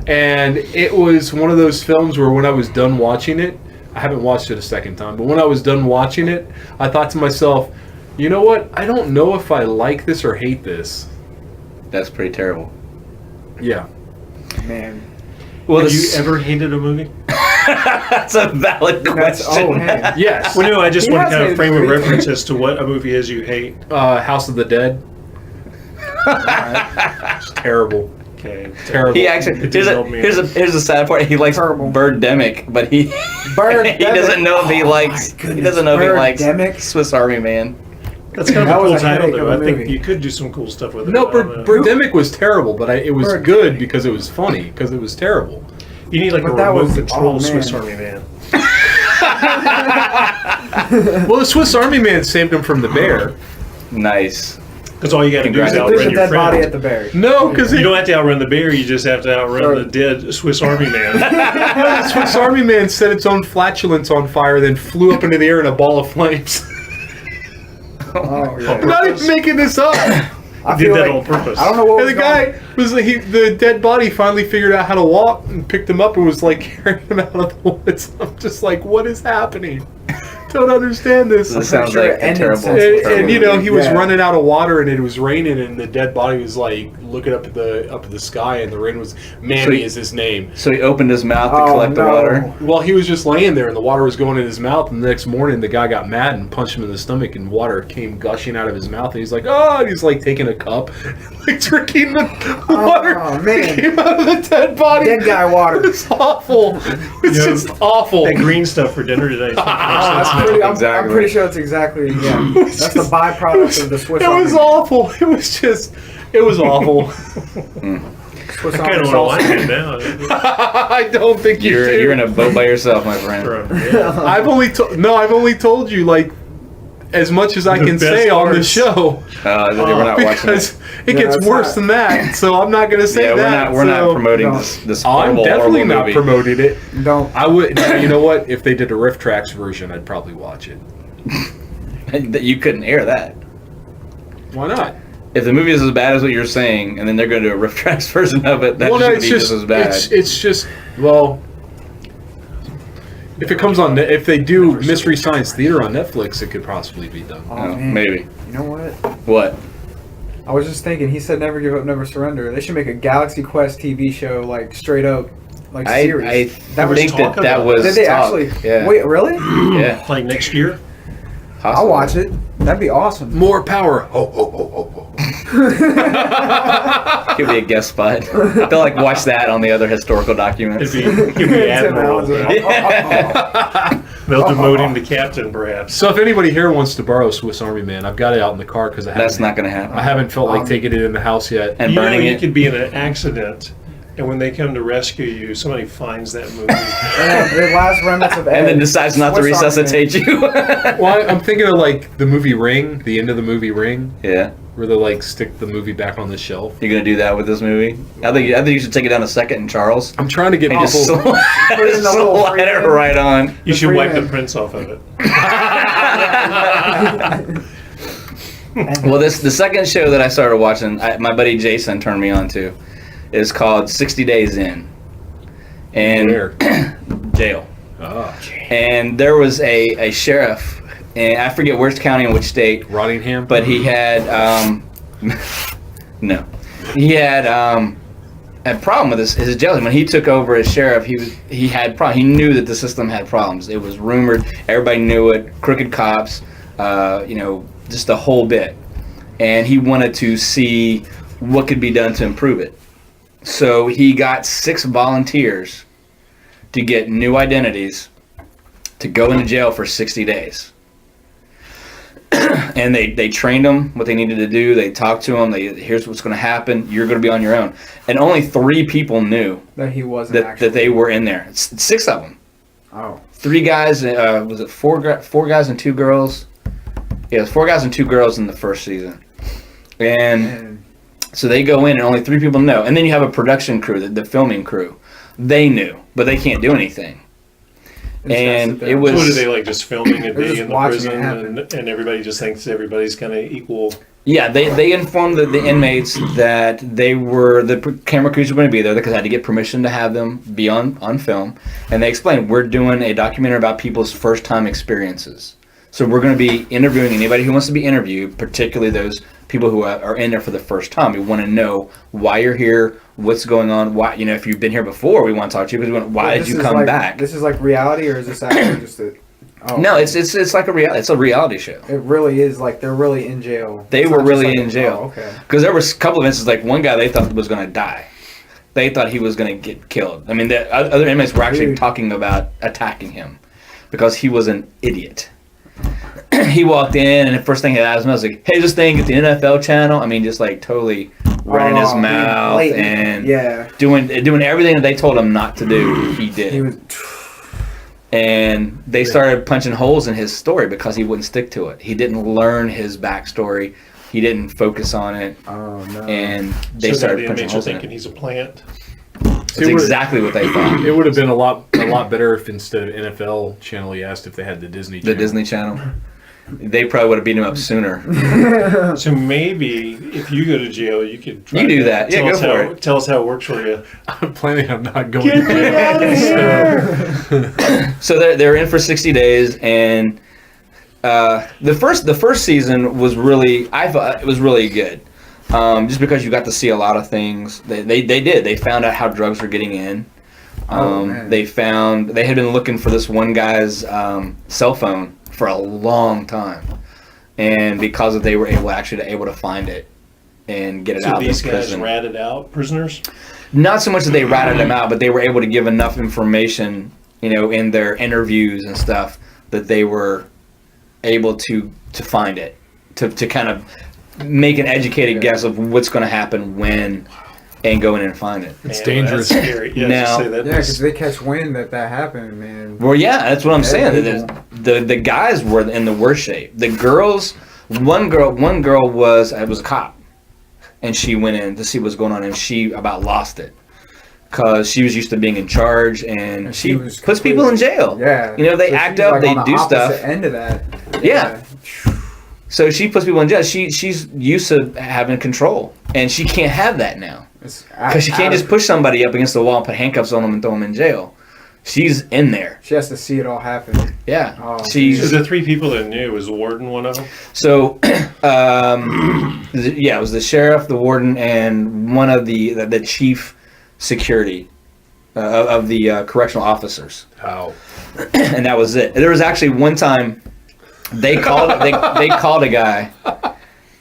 And it was one of those films where when I was done watching it, I haven't watched it a second time, but when I was done watching it, I thought to myself, you know what? I don't know if I like this or hate this. That's pretty terrible. Yeah. Man, Well, Have you ever hated a movie? that's a valid that's question. man. Yes. Well, no, I just He want has to kind of hated frame a movies. reference as to what a movie is you hate. House of the Dead. It's terrible. Okay. Terrible. He actually It didn't help me. here's the sad part. He likes Terrible. Birdemic, but he Birdemic. he doesn't know if he Oh likes my he goodness, doesn't know if he likes Birdemic? Swiss Army Man. That's kind of That a was cool a title, headache of though. a I think movie. you could do some cool stuff with it. No, but I don't know. Birdemic was terrible, but it was Birdemic. good because it was funny, because it was terrible. You need like But a that remote was- control oh, man. Swiss Army Man. Well, the Swiss Army Man saved him from the bear. Nice. Because all you got to do is Congrats. outrun There's a your dead body friend. at the bear. No, because You don't have to outrun the bear. You just have to outrun Sorry. the dead Swiss Army Man. the Swiss Army Man set its own flatulence on fire, then flew up into the air in a ball of flames. Oh, yeah. I'm not even making this up. I Did feel that like- on purpose. I don't know what And was the guy was the dead body finally figured out how to walk and picked him up and was like carrying him out of the woods. I'm just like, what is happening? Don't understand this. This sounds sure like it a ended terrible. since- And you know, he was Yeah. running out of water and it was raining and the dead body was like looking up at the sky and the rain was Manny is his name. So he opened his mouth to Oh, collect the no. water. Well, he was just laying there and the water was going in his mouth and the next morning the guy got mad and punched him in the stomach and water came gushing out of his mouth and he's like, oh, and he's like taking a cup like drinking the water Oh, that man. came out of the dead body. Dead guy water. It's awful. It's You know, just awful. That green stuff for dinner today. I'm Exactly. pretty sure it's exactly, yeah. That's the byproduct of the Swiss It Army was Man. awful. It was awful. Swiss I Army kind of want to salsa. watch it now. I don't think You're in a boat by yourself, my friend. Yeah. I've only told you like as much as I The can best say on the parts. show We're not watching because it. it Yeah, gets that's worse not- than that. So I'm not going to say Yeah, that. we're not so- promoting No. this I'm horrible, definitely horrible not movie. promoting it. Don't. I would. You know what? If they did a Riff Tracks version, I'd probably watch it. That you couldn't air that. Why not? If the movie is as bad as what you're saying, and then they're going to do a riff tracks version of it, that's Well, no, going to it's be just as bad. It's just well. If it comes on, if they do Mystery Science Theater on Netflix, it could possibly be done. Oh, No, man. maybe. You know what? What? I was just thinking. He said, "Never give up, never surrender." They should make a Galaxy Quest TV show, like straight up, like I series. think was that talk that about was Did they talk. actually? Yeah. Wait, really? Yeah. Like next year? I'll watch it. That'd be awesome. More power. Ho ho ho ho ho. Could be a guest spot. I feel like watch that on the other historical documents. It'd be Tim admiral. Allen's like, They'll demote him to captain, perhaps. So if anybody here wants to borrow Swiss Army Man, I've got it out in the car because That's not going to happen. I haven't felt like taking it in the house yet. And You know, burning you it. could be in an accident, and when they come to rescue you, somebody finds that movie. the last remnants of Ed. And then decides not to Swiss Army resuscitate you. Well, I'm thinking of like the movie Ring, the end of the movie Ring, Yeah. where they like stick the movie back on the shelf. You're going to do that with this movie? I think you should take it down a second in Charles. I'm trying to get And just people. slide, Put it in the little slide it freezer. right on. You The should wipe the freeman. prints off of it. Well, the second show that I started watching, my buddy Jason turned me on to, is called 60 Days In. And Where? jail. Ah, And there was a sheriff, and I forget which county and which state, Rottingham. but he had no, he had a problem with his jail. When he took over as sheriff, he had he knew that the system had problems. It was rumored, everybody knew it, crooked cops, just the whole bit, and he wanted to see what could be done to improve it. So he got 6 volunteers to get new identities to go into jail for 60 days. And they trained them what they needed to do. They talked to them. Here's what's going to happen. You're going to be on your own. And only 3 people knew that he wasn't actually. that they were in there. 6 of them. Oh. 3 guys. Was it 4 guys and 2 girls? Yeah, it was 4 guys and 2 girls in the first season. And Man. so they go in and only 3 people know. And then you have a production crew, the filming crew. They knew, but they can't do anything. And it was. What are they like, just filming a They're day just in the watching prison, it happen. and everybody just thinks everybody's kind of equal? Yeah, they informed the inmates that the camera crews were going to be there because I had to get permission to have them be on film. And they explained, we're doing a documentary about people's first time experiences. So we're going to be interviewing anybody who wants to be interviewed, particularly those people who are in there for the first time. We want to know why you're here, what's going on, why, if you've been here before, we want to talk to you because why did you come back? This is like reality, or is this actually just a? Oh, No, it's like it's a reality show. It really is like they're really in jail. They It's were not just really like in jail. Oh, okay. Because there was a couple of instances, like one guy they thought was going to die. They thought he was going to get killed. I mean, the other inmates were actually Dude. talking about attacking him because he was an idiot. He walked in, and the first thing he asked me was like, "Hey, this thing at the NFL channel?" I mean, just like totally running his Oh, mouth blatant. and Yeah. doing everything that they told him not to do. He did. He was. And they started punching holes in his story because he wouldn't stick to it. He didn't learn his backstory. He didn't focus on it. Oh no. And they So now started the punching inmates are holes in thinking it. he's a plant. That's It would- exactly what they thought. It would have been a lot better if instead of NFL channel, he asked if they had the Disney The channel. Disney Channel. They probably would have beat him up sooner. So maybe if you go to jail, you could try You do to that. Yeah, tell go us for how, it. Tell us how it works for you. I'm planning on not going Get to me jail. out of here! So they're in for 60 days, and the first season was I thought it was really good, just because you got to see a lot of things. They found out how drugs were getting in. Man. They had been looking for this one guy's cell phone for a long time, and because of they were able to find it and get it So out of these the guys prison. ratted out prisoners? Not so much that they ratted them out, but they were able to give enough information, in their interviews and stuff, that they were able to find it, to kind of make an educated guess of what's going to happen when, and go in and find it. It's Man, dangerous. That's scary. Yeah, Now- just say that. Yeah, because they catch wind that happened, man. Well, yeah, that's what I'm saying. people. The guys were in the worst shape. The girls, one girl was a cop, and she went in to see what's going on, and she about lost it because she was used to being in charge, and she was puts people in jail. Yeah. You know, they So act she's, up, like, they on the do stuff. opposite end of that. Yeah. So she puts people in jail. She's used to having control, and she can't have that now because she can't just push somebody up against the wall and put handcuffs on them and throw them in jail. She's in there. She has to see it all happen. Yeah. Oh, So She's the three people that knew, was the warden one of them? so yeah, it was the sheriff, the warden, and one of the chief security of the correctional officers. How? And that was it. There was actually one time they called they called a guy,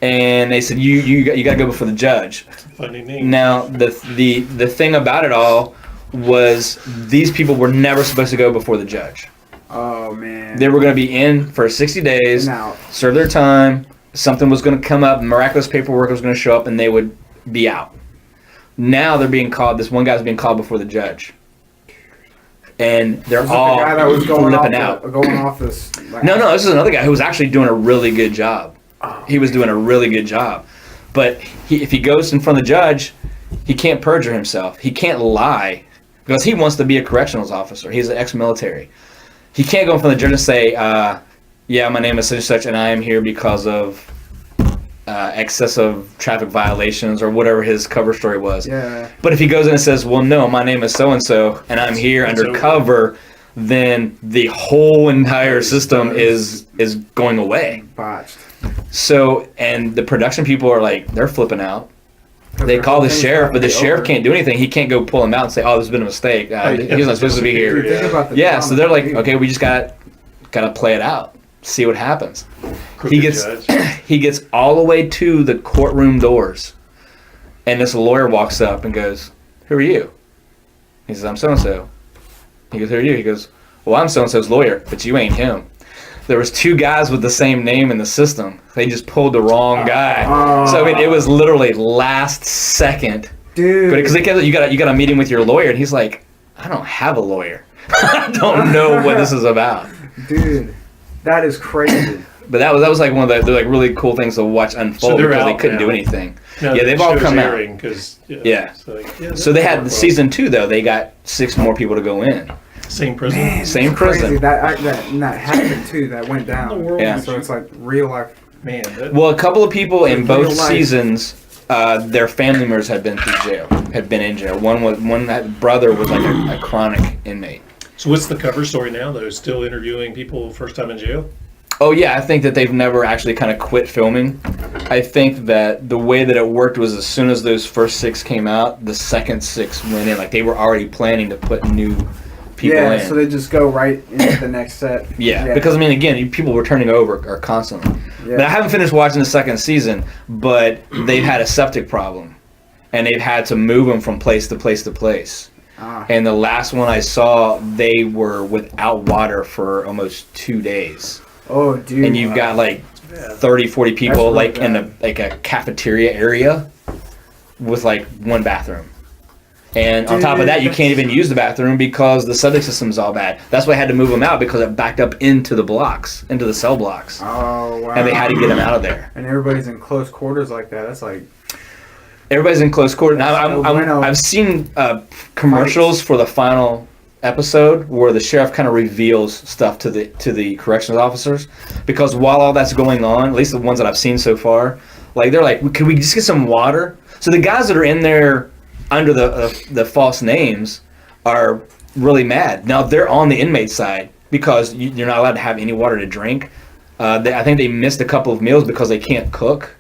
and they said you got to go before the judge. Funny name. Now the thing about it all was these people were never supposed to go before the judge. Oh, man. They were going to be in for 60 days, Now, serve their time. Something was going to come up, miraculous paperwork was going to show up, and they would be out. Now they're being called. This one guy's being called before the judge, and they're was it all the guy that was going flipping off, out. going off this. Like, No, this is another guy who was actually doing a really good job. He was doing a really good job. But if he goes in front of the judge, he can't perjure himself. He can't lie because he wants to be a corrections officer. He's an ex-military. He can't go in front of the judge and say, yeah, my name is such and such, and I am here because of excessive traffic violations or whatever his cover story was. Yeah. But if he goes in and says, well, no, my name is so-and-so, and I'm here It's undercover, then the whole entire system is going away. Botched. So, and the production people are like, they're flipping out. They call the sheriff, but the sheriff can't do anything. He can't go pull him out and say, oh, there's been a mistake. He's not supposed to be here. Dude, think about the Yeah, so they're like, drama. okay, we just got to play it out, see what happens. Crooked He gets judge. he gets all the way to the courtroom doors, and this lawyer walks up and goes, "Who are you?" He says, "I'm so and so." He goes, "Who are you?" He goes, "Well, I'm so and so's lawyer, but you ain't him." There was two guys with the same name in the system. They just pulled the wrong guy. So I mean, it was literally last second. Dude. Because you got a meeting with your lawyer, and he's like, "I don't have a lawyer. I don't know what this is about." Dude, that is crazy. But that was like one of the like really cool things to watch unfold So they're because they out couldn't now. do anything. Now Yeah, the they've all show's come out. airing 'cause, Yeah. So they had season 2 though. They got 6 more people to go in. Same prison. Man, Same it's crazy. prison. That happened too. That went The down. world Yeah. is- So it's like real life. Man, that, Well, a couple of people in In both real life. seasons, their family members had been through jail, had been in jail. One that brother was like a chronic inmate. so what's the cover story now though? Still interviewing people first time in jail? Oh yeah, I think that they've never actually kind of quit filming. I think that the way that it worked was as soon as those first 6 came out, the second 6 went in. Like they were already planning to put new people Yeah, in. so they just go right into the next set. Yeah, because I mean, again, people were turning over are constantly. Yeah. But I haven't finished watching the second season, but they've had a septic problem, and they've had to move them from place to place to place. Ah. And the last one I saw, they were without water for almost 2 days. Oh, dude. And you've got like 30, 40 people really like in bad. a cafeteria area with like one bathroom. And on top of Dude, that, you can't even use the bathroom because the septic system's all bad. That's why I had to move them out because it backed up into the blocks, into the cell blocks. Oh, wow. And they had to get them out of there. And everybody's in close quarters like that. That's like. Everybody's in close quarters. Now, bueno. I've seen commercials for the final episode where the sheriff kind of reveals stuff to the corrections officers, because while all that's going on, at least the ones that I've seen so far, like they're like, could we just get some water? So the guys that are in there under the false names are really mad. Now they're on the inmate side because you're not allowed to have any water to drink. I think they missed a couple of meals because they can't cook.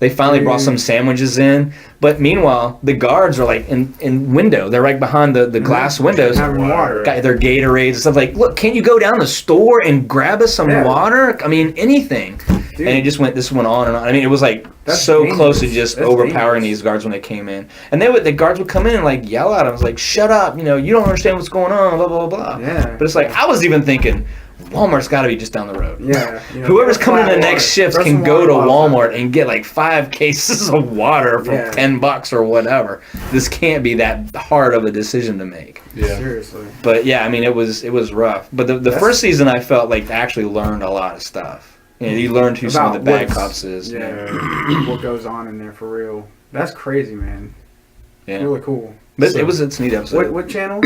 They finally brought some sandwiches in, but meanwhile the guards are like in window. They're right behind the glass windows. Having water. Got their Gatorades and stuff. Like, look, can you go down the store and grab us some Yeah. water? I mean, anything. Dude. And this went on and on. I mean, it was like That's so dangerous. close to just That's overpowering dangerous. these guards when they came in. And the guards would come in and like yell at them. I was like, shut up, you don't understand what's going on, blah, blah, blah. Yeah. But it's like, I was even thinking, Walmart's got to be just down the road. Yeah. Whoever's coming in the next shift Throw can some go to water bottles Walmart and get like 5 cases of water for Yeah. $10 or whatever. This can't be that hard of a decision to make. Yeah. Seriously. But yeah, I mean, it was rough. But the first season, I felt like I actually learned a lot of stuff. You learned who some of the About bad what's- cops is. Yeah. What goes on in there for real? That's crazy, man. Yeah. Really cool. But So- it's a neat episode. What channel?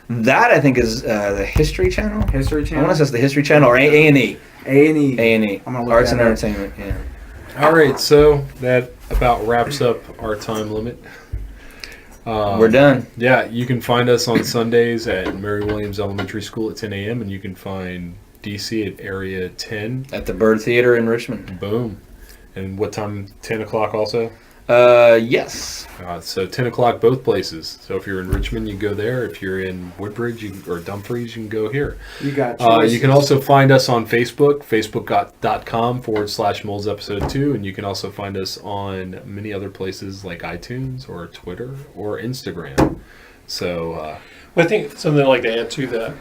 That I think is the History Channel. History I Channel. want to say it's the History Channel or A&E. A&E. A&E. I'm gonna look Arts that and up. Entertainment. Yeah. All right, so that about wraps up our time limit. We're done. Yeah, you can find us on Sundays at Mary Williams Elementary School at 10 a.m. and you can find DC at Area 10. At the Bird Theater in Richmond. Boom. And what time? 10 o'clock also? Yes. So 10 o'clock both places. So if you're in Richmond, you go there. If you're in Woodbridge or Dumfries, you can go here. You got You can also find us on Facebook, facebook.com/Molds Episode 2. And you can also find us on many other places like iTunes or Twitter or Instagram. So, Well, I think something I'd like to add to that.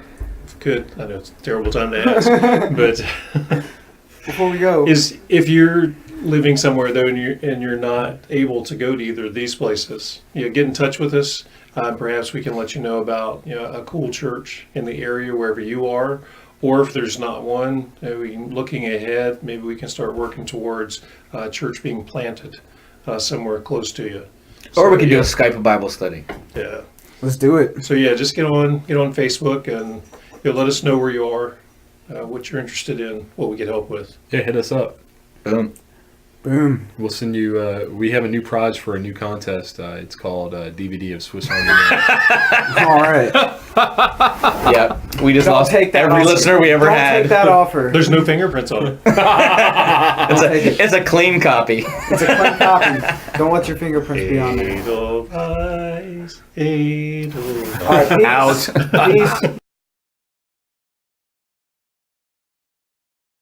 Good. I know it's a terrible time to ask, but Before we go, is if you're living somewhere though and you're not able to go to either of these places, get in touch with us. Perhaps we can let you know about a cool church in the area wherever you are, or if there's not one, looking ahead, maybe we can start working towards church being planted somewhere close to you. Or we could do yeah, a Skype Bible study. Yeah. let's do it. So yeah, just get on Facebook and let us know where you are, what you're interested in, what we can help with. yeah, hit us up. Boom. Boom. We'll send you. We have a new prize for a new contest. It's called DVD of Swiss Army Man. All right. Yeah. We just Don't lost take that every offer. listener we ever Don't had. take that offer. There's no fingerprints on it. It's a clean copy. It's a clean copy. Don't let your fingerprints be on there. Edelweiss, Edelweiss. All right. Peace. Out. Peace.